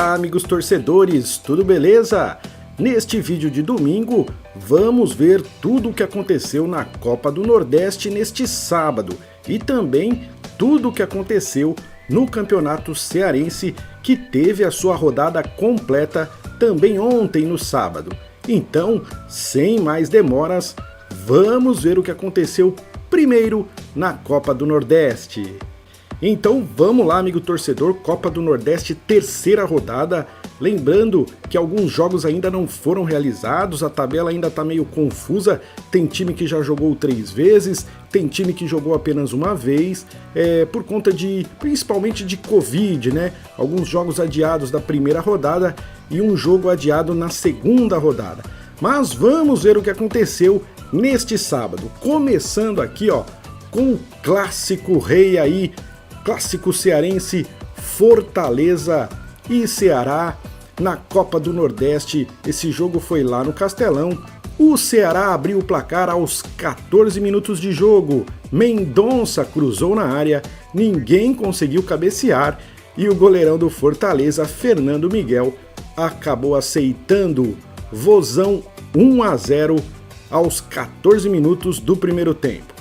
Olá amigos torcedores, tudo beleza? Neste vídeo de domingo, vamos ver tudo o que aconteceu na Copa do Nordeste neste sábado e também tudo o que aconteceu no Campeonato Cearense, que teve a sua rodada completa também ontem no sábado. Então, sem mais demoras, vamos ver o que aconteceu primeiro na Copa do Nordeste. Então vamos lá, amigo torcedor, Copa do Nordeste, terceira rodada. Lembrando que alguns jogos ainda não foram realizados, a tabela ainda está meio confusa, tem time que já jogou 3 vezes, tem time que jogou apenas uma vez, por conta principalmente de Covid, né? Alguns jogos adiados da primeira rodada e um jogo adiado na segunda rodada. Mas vamos ver o que aconteceu neste sábado, começando aqui ó, com o clássico rei aí, clássico cearense, Fortaleza e Ceará na Copa do Nordeste. Esse jogo foi lá no Castelão. O Ceará abriu o placar aos 14 minutos de jogo. Mendonça cruzou na área, ninguém conseguiu cabecear e o goleirão do Fortaleza, Fernando Miguel, acabou aceitando. Vozão 1-0 aos 14 minutos do primeiro tempo.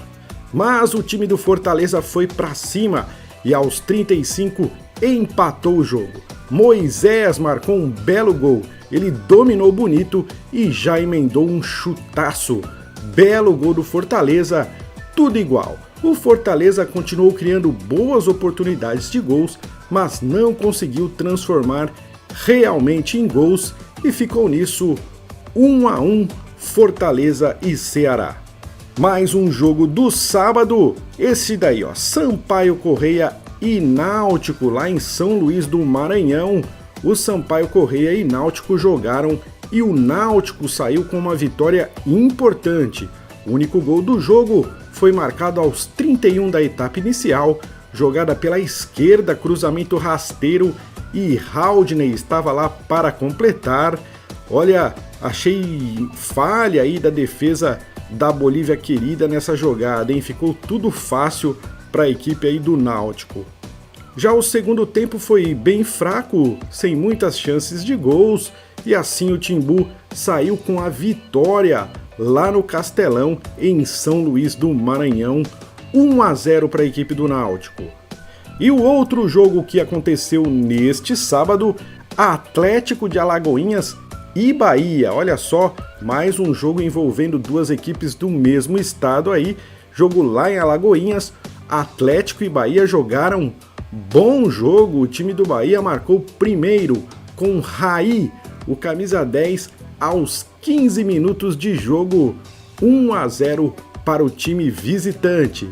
Mas o time do Fortaleza foi para cima e aos 35 empatou o jogo. Moisés marcou um belo gol, ele dominou bonito e já emendou um chutaço. Belo gol do Fortaleza, tudo igual. O Fortaleza continuou criando boas oportunidades de gols, mas não conseguiu transformar realmente em gols e ficou nisso 1-1 Fortaleza e Ceará. Mais um jogo do sábado, esse daí ó, Sampaio Corrêa e Náutico lá em São Luís do Maranhão. O Sampaio Corrêa e Náutico jogaram e o Náutico saiu com uma vitória importante. O único gol do jogo foi marcado aos 31 da etapa inicial, jogada pela esquerda, cruzamento rasteiro e Haldney estava lá para completar. Olha, achei falha aí da defesa da Bolívia querida nessa jogada, hein? Ficou tudo fácil para a equipe aí do Náutico. Já o segundo tempo foi bem fraco, sem muitas chances de gols, e assim o Timbu saiu com a vitória lá no Castelão, em São Luís do Maranhão, 1-0 para a equipe do Náutico. E o outro jogo que aconteceu neste sábado, Atlético de Alagoinhas e Bahia. Olha só, mais um jogo envolvendo duas equipes do mesmo estado aí, jogo lá em Alagoinhas. Atlético e Bahia jogaram bom jogo, o time do Bahia marcou primeiro com Raí, o camisa 10, aos 15 minutos de jogo, 1-0 para o time visitante.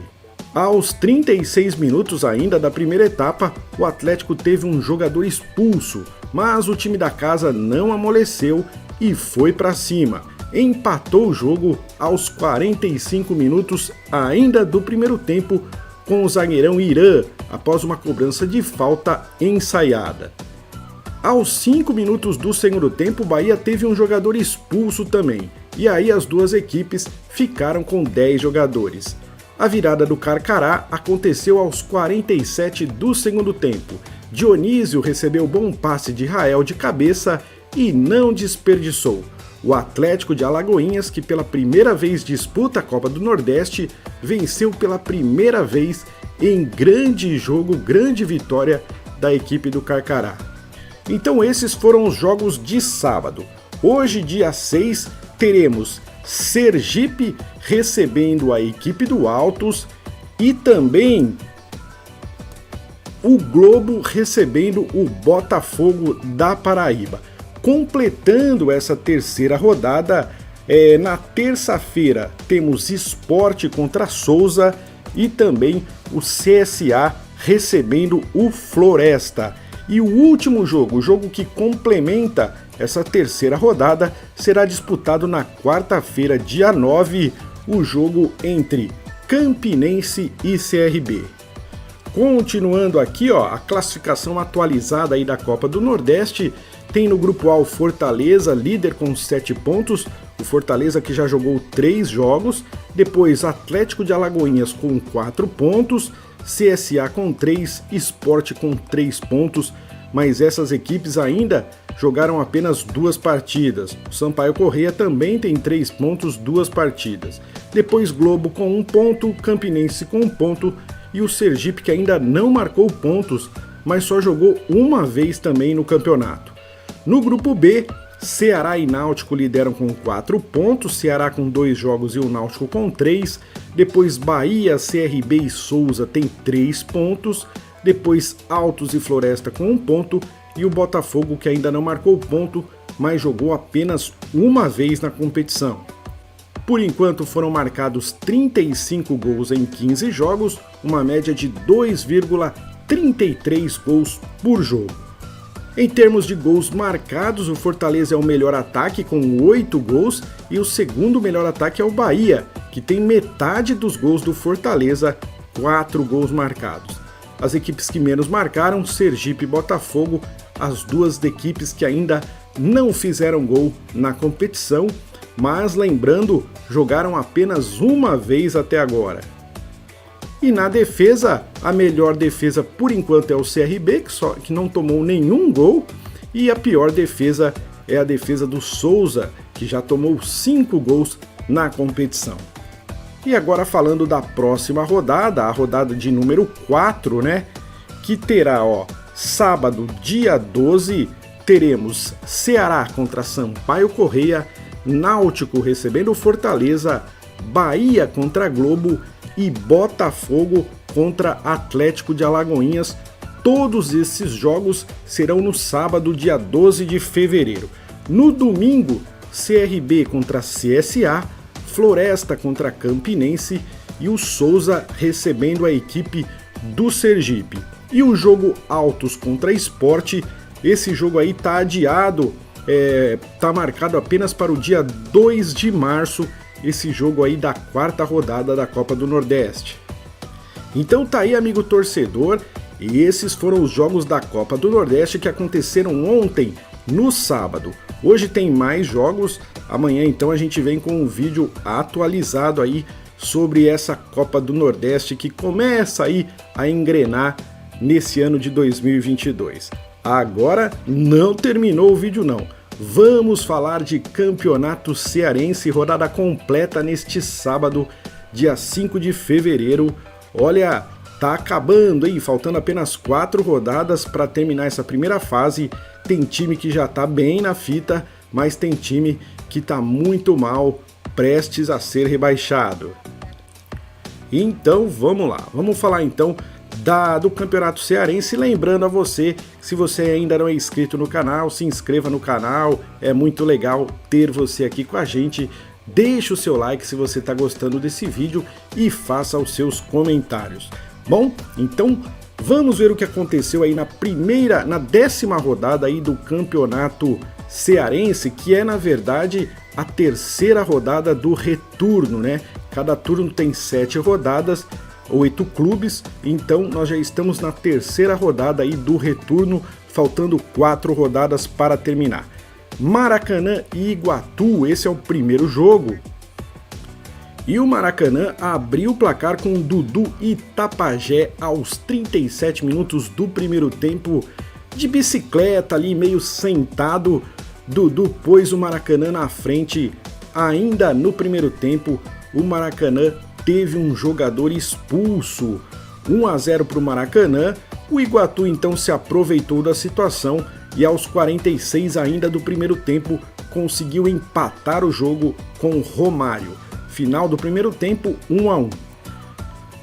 Aos 36 minutos ainda da primeira etapa, o Atlético teve um jogador expulso, mas o time da casa não amoleceu e foi para cima. Empatou o jogo aos 45 minutos ainda do primeiro tempo com o zagueirão Irã, após uma cobrança de falta ensaiada. Aos 5 minutos do segundo tempo, o Bahia teve um jogador expulso também, e aí as duas equipes ficaram com 10 jogadores. A virada do Carcará aconteceu aos 47 do segundo tempo. Dionísio recebeu bom passe de Rael de cabeça e não desperdiçou. O Atlético de Alagoinhas, que pela primeira vez disputa a Copa do Nordeste, venceu pela primeira vez em grande jogo, grande vitória da equipe do Carcará. Então esses foram os jogos de sábado. Hoje, dia 6, teremos Sergipe recebendo a equipe do Altos e também o Globo recebendo o Botafogo da Paraíba. Completando essa terceira rodada, na terça-feira temos Sport contra Souza e também o CSA recebendo o Floresta. E o último jogo, o jogo que complementa essa terceira rodada, será disputado na quarta-feira, dia 9, o jogo entre Campinense e CRB. Continuando aqui, ó, a classificação atualizada aí da Copa do Nordeste, tem no grupo A o Fortaleza, líder com 7 pontos, o Fortaleza que já jogou 3 jogos, depois Atlético de Alagoinhas com 4 pontos, CSA com 3, Sport com 3 pontos, mas essas equipes ainda jogaram apenas 2 partidas. O Sampaio Corrêa também tem 3 pontos, 2 partidas. Depois Globo com 1 ponto, Campinense com 1 ponto e o Sergipe, que ainda não marcou pontos, mas só jogou uma vez também no campeonato. No grupo B, Ceará e Náutico lideram com 4 pontos, Ceará com 2 jogos e o Náutico com 3. Depois Bahia, CRB e Souza tem 3 pontos. Depois Altos e Floresta com 1 ponto. E o Botafogo, que ainda não marcou ponto, mas jogou apenas uma vez na competição. Por enquanto foram marcados 35 gols em 15 jogos, uma média de 2,33 gols por jogo. Em termos de gols marcados, o Fortaleza é o melhor ataque com 8 gols e o segundo melhor ataque é o Bahia, que tem metade dos gols do Fortaleza, 4 gols marcados. As equipes que menos marcaram, Sergipe e Botafogo, as duas equipes que ainda não fizeram gol na competição, mas lembrando, jogaram apenas uma vez até agora. E na defesa, a melhor defesa por enquanto é o CRB, que não tomou nenhum gol, e a pior defesa é a defesa do Souza, que já tomou 5 gols na competição. E agora falando da próxima rodada, a rodada de número 4, né, que terá, sábado, dia 12, teremos Ceará contra Sampaio Corrêa, Náutico recebendo Fortaleza, Bahia contra Globo e Botafogo contra Atlético de Alagoinhas. Todos esses jogos serão no sábado, dia 12 de fevereiro. No domingo, CRB contra CSA, Floresta contra Campinense e o Souza recebendo a equipe do Sergipe. E o jogo Altos contra Sport, esse jogo aí tá adiado, tá marcado apenas para o dia 2 de março, esse jogo aí da 4ª rodada da Copa do Nordeste. Então tá aí, amigo torcedor, e esses foram os jogos da Copa do Nordeste que aconteceram ontem, no sábado. Hoje tem mais jogos, amanhã então a gente vem com um vídeo atualizado aí sobre essa Copa do Nordeste que começa aí a engrenar nesse ano de 2022. Agora não terminou o vídeo não. Vamos falar de Campeonato Cearense, rodada completa neste sábado, dia 5 de fevereiro. Olha, tá acabando, hein? Faltando apenas 4 rodadas para terminar essa primeira fase. Tem time que já tá bem na fita, mas tem time que tá muito mal, prestes a ser rebaixado. Então vamos lá, vamos falar então do Campeonato Cearense, lembrando a você, se você ainda não é inscrito no canal, se inscreva no canal, é muito legal ter você aqui com a gente, deixe o seu like se você está gostando desse vídeo e faça os seus comentários. Bom, então vamos ver o que aconteceu aí na 10ª rodada aí do Campeonato Cearense, que é na verdade a 3ª rodada do retorno, né? Cada turno tem 7 rodadas, 8 clubes, então nós já estamos na 3ª rodada aí do retorno, faltando 4 rodadas para terminar. Maracanã e Iguatu, esse é o primeiro jogo. E o Maracanã abriu o placar com Dudu e Tapajé aos 37 minutos do primeiro tempo, de bicicleta ali, meio sentado. Dudu pôs o Maracanã na frente. Ainda no primeiro tempo, o Maracanã teve um jogador expulso. 1-0 para o Maracanã. O Iguatu então se aproveitou da situação e aos 46 ainda do primeiro tempo conseguiu empatar o jogo com Romário. Final do primeiro tempo, 1-1.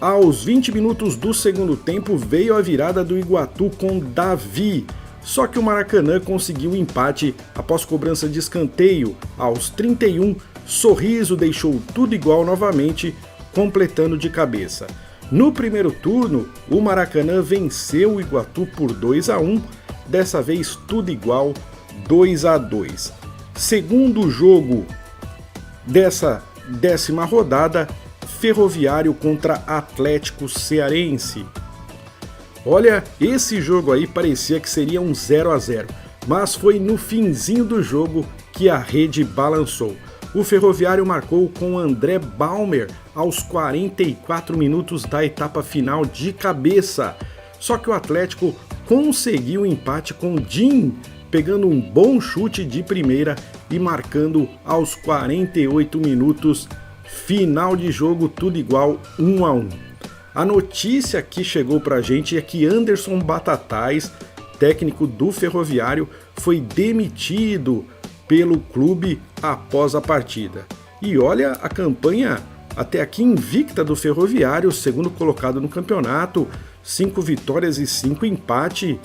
Aos 20 minutos do segundo tempo veio a virada do Iguatu com Davi. Só que o Maracanã conseguiu o empate após cobrança de escanteio. Aos 31, Sorriso deixou tudo igual novamente, completando de cabeça. No primeiro turno, o Maracanã venceu o Iguatu por 2-1, dessa vez tudo igual, 2-2. Segundo jogo dessa 10ª rodada, Ferroviário contra Atlético Cearense. Olha, esse jogo aí parecia que seria um 0-0, mas foi no finzinho do jogo que a rede balançou. O Ferroviário marcou com André Balmer aos 44 minutos da etapa final de cabeça. Só que o Atlético conseguiu o empate com Jim, pegando um bom chute de primeira e marcando aos 48 minutos, final de jogo, tudo igual, 1-1. A notícia que chegou pra gente é que Anderson Batatais, técnico do Ferroviário, foi demitido pelo clube após a partida. E olha a campanha até aqui invicta do Ferroviário, segundo colocado no campeonato, 5 vitórias e 5 empates,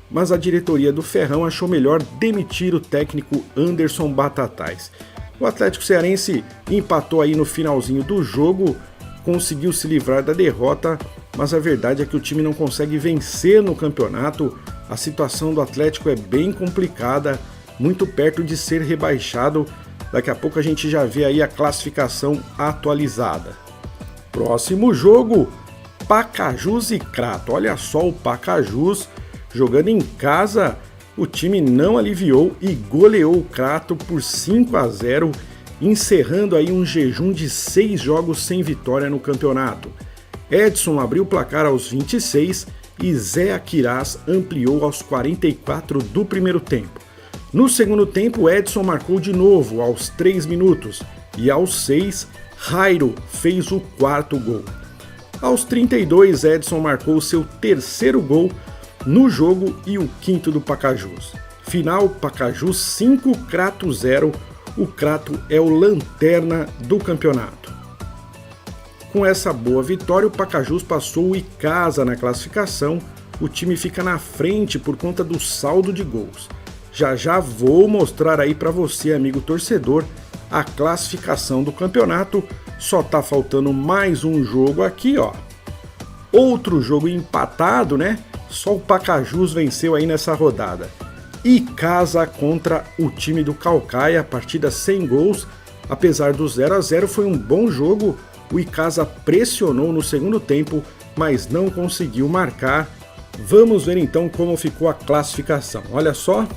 mas a diretoria do Ferrão achou melhor demitir o técnico Anderson Batatais. O Atlético Cearense empatou aí no finalzinho do jogo, conseguiu se livrar da derrota, mas a verdade é que o time não consegue vencer no campeonato. A situação do Atlético é bem complicada, muito perto de ser rebaixado. Daqui a pouco a gente já vê aí a classificação atualizada. Próximo jogo, Pacajus e Crato. Olha só o Pacajus jogando em casa, o time não aliviou e goleou o Crato por 5-0, encerrando aí um jejum de 6 jogos sem vitória no campeonato. Edson abriu o placar aos 26 e Zé Aquiraz ampliou aos 44 do primeiro tempo. No segundo tempo, Edson marcou de novo aos 3 minutos e aos 6, Jairo fez o 4º gol. Aos 32, Edson marcou seu 3º gol no jogo e o 5º do Pacajus. Final, Pacajus 5, Crato 0. O Crato é o lanterna do campeonato. Com essa boa vitória, o Pacajus passou o Icasa na classificação. O time fica na frente por conta do saldo de gols. Já já vou mostrar aí para você, amigo torcedor, a classificação do campeonato. Só tá faltando mais um jogo aqui, ó. Outro jogo empatado, né? Só o Pacajus venceu aí nessa rodada. Icasa contra o time do Caucaia, partida sem gols. Apesar do 0-0, foi um bom jogo. O Icasa pressionou no segundo tempo, mas não conseguiu marcar. Vamos ver então como ficou a classificação. Olha só,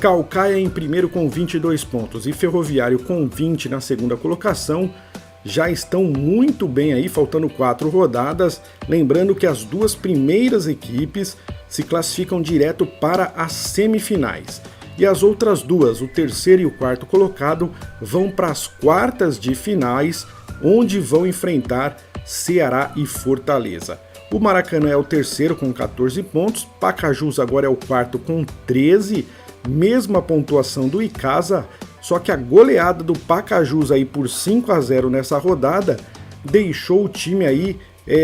Caucaia em primeiro com 22 pontos e Ferroviário com 20 na segunda colocação. Já estão muito bem aí, faltando 4 rodadas. Lembrando que as 2 primeiras equipes se classificam direto para as semifinais. E as outras 2, o terceiro e o 4º colocado, vão para as quartas de finais, onde vão enfrentar Ceará e Fortaleza. O Maracanã é o terceiro com 14 pontos, Pacajus agora é o 4º com 13, mesma pontuação do Icasa, só que a goleada do Pacajus aí por 5-0 nessa rodada deixou o time aí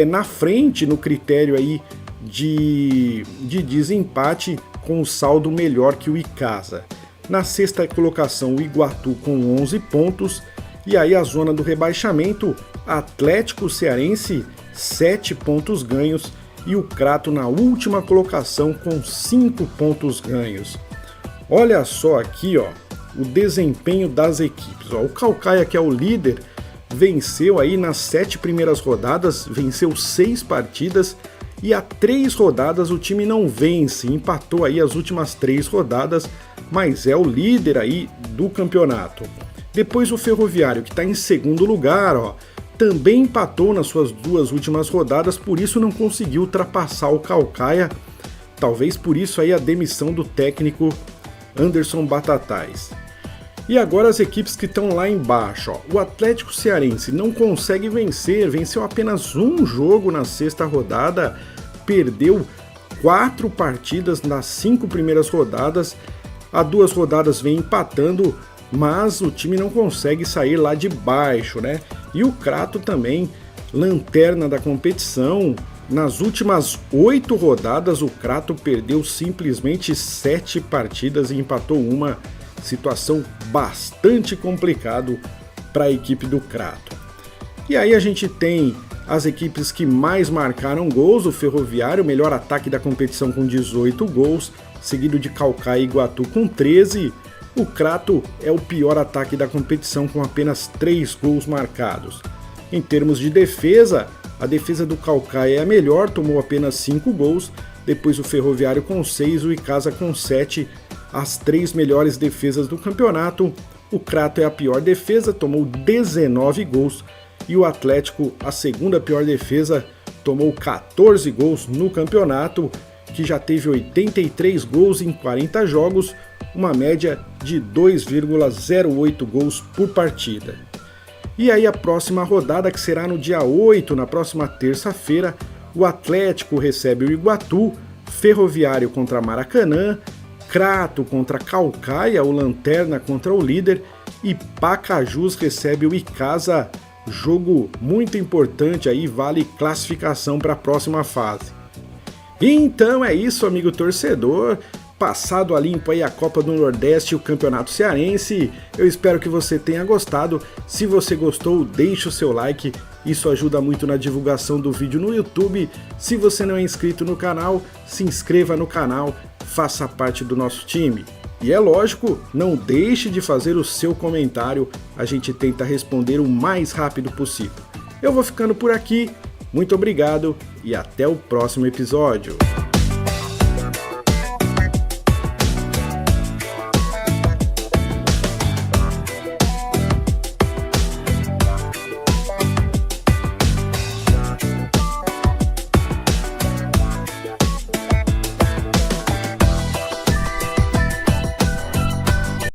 na frente no critério aí de desempate, com o saldo melhor que o Icasa. Na sexta colocação, o Iguatu com 11 pontos. E aí a zona do rebaixamento, Atlético Cearense, 7 pontos ganhos. E o Crato na última colocação com 5 pontos ganhos. Olha só aqui, ó, o desempenho das equipes. Ó, o Caucaia, que é o líder, venceu aí nas 7 primeiras rodadas, venceu 6 partidas. E há 3 rodadas o time não vence, empatou aí as últimas 3 rodadas, mas é o líder aí do campeonato. Depois o Ferroviário, que está em segundo lugar, ó, também empatou nas suas 2 últimas rodadas, por isso não conseguiu ultrapassar o Caucaia. Talvez por isso aí a demissão do técnico Anderson Batatais. E agora as equipes que estão lá embaixo, ó. O Atlético Cearense não consegue vencer, venceu apenas um jogo na sexta rodada, perdeu 4 partidas nas 5 primeiras rodadas, há 2 rodadas vem empatando, mas o time não consegue sair lá de baixo, né? E o Crato também, lanterna da competição, nas últimas 8 rodadas o Crato perdeu simplesmente 7 partidas e empatou uma. Situação bastante complicada para a equipe do Crato. E aí a gente tem as equipes que mais marcaram gols, o Ferroviário, o melhor ataque da competição com 18 gols, seguido de Caucaia e Iguatu com 13. O Crato é o pior ataque da competição com apenas 3 gols marcados. Em termos de defesa, a defesa do Caucaia é a melhor, tomou apenas 5 gols, depois o Ferroviário com 6, o Icasa com 7, as 3 melhores defesas do campeonato. O Crato é a pior defesa, tomou 19 gols, e o Atlético, a segunda pior defesa, tomou 14 gols no campeonato. que já teve 83 gols em 40 jogos, uma média de 2,08 gols por partida. E aí a próxima rodada, que será no dia 8, na próxima terça-feira, o Atlético recebe o Iguatu, Ferroviário contra Maracanã, Crato contra Caucaia, o Lanterna contra o líder, e Pacajus recebe o Icasa, jogo muito importante aí, vale classificação para a próxima fase. Então é isso, amigo torcedor. Passado a limpo aí a Copa do Nordeste e o Campeonato Cearense, eu espero que você tenha gostado. Se você gostou, deixe o seu like, isso ajuda muito na divulgação do vídeo no YouTube. Se você não é inscrito no canal, se inscreva no canal, faça parte do nosso time. E é lógico, não deixe de fazer o seu comentário, a gente tenta responder o mais rápido possível. Eu vou ficando por aqui, muito obrigado e até o próximo episódio.